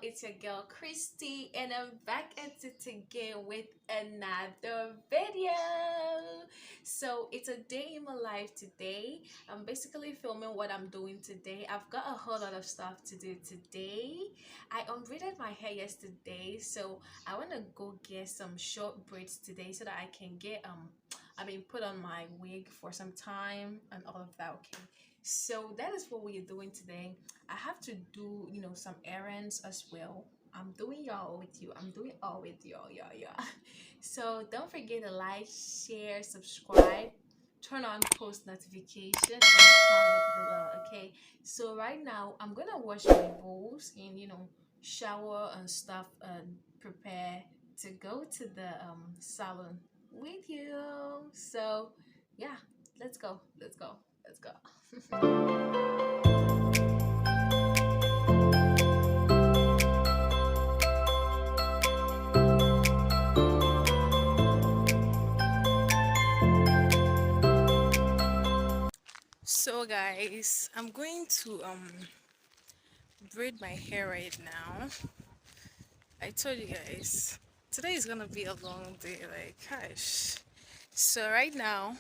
it's your girl Christy, and I'm back at it again with another video. So it's a day in my life today. I'm basically filming what I'm doing today. I've got a whole lot of stuff to do today. I unbraided my hair yesterday, so I want to go get some short braids today so that I can get put on my wig for some time and all of that. Okay, so that is what we are doing today. I have to do, some errands as well. I'm doing y'all with you. I'm doing all with y'all, y'all. So don't forget to like, share, subscribe, turn on post notification, and comment below. Okay. So right now I'm gonna wash my bowls and shower and stuff and prepare to go to the salon with you. So yeah, let's go. Let's go. Let's go. So guys, I'm going to braid my hair right now. I told you guys today is gonna be a long day, like gosh. So right now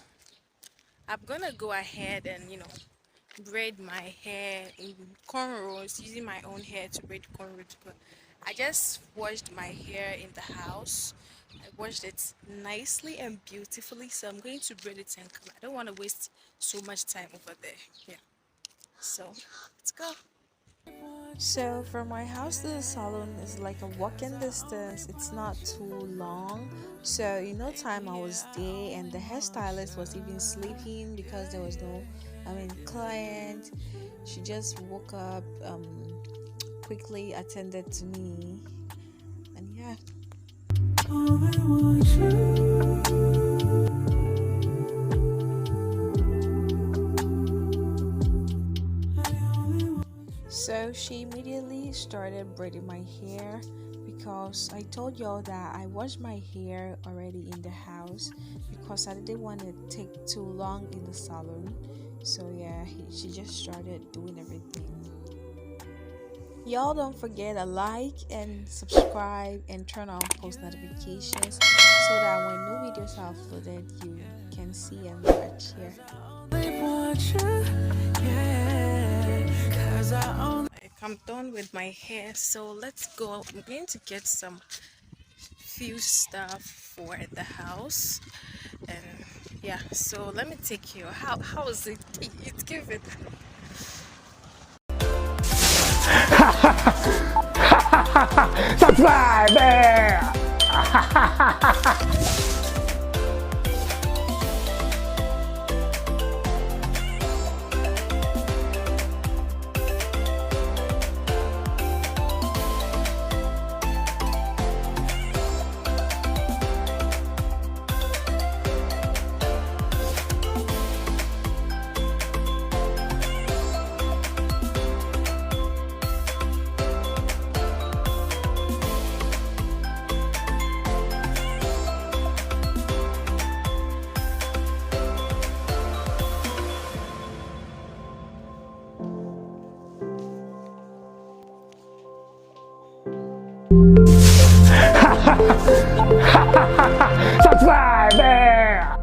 I'm gonna go ahead and braid my hair in cornrows, using my own hair to braid cornrows. But I just washed my hair in the house. I washed it nicely and beautifully, so I'm going to braid it and come. I don't want to waste so much time over there. Yeah, so let's go. So from my house to the salon is like a walking distance. It's not too long, so in no time I was there, and the hairstylist was even sleeping because there was no client. She just woke up, quickly attended to me, and yeah. So she immediately started braiding my hair because I told y'all that I washed my hair already in the house because I didn't want to take too long in the salon. So yeah, she just started doing everything. Y'all don't forget to like and subscribe and turn on post notifications so that when new videos are uploaded you can see and watch here. I'm done with my hair, so let's go. I'm going to get some few stuff for the house, and yeah, so let me take you. How is it? It's give it. Subscribe, man. Subscribe, man.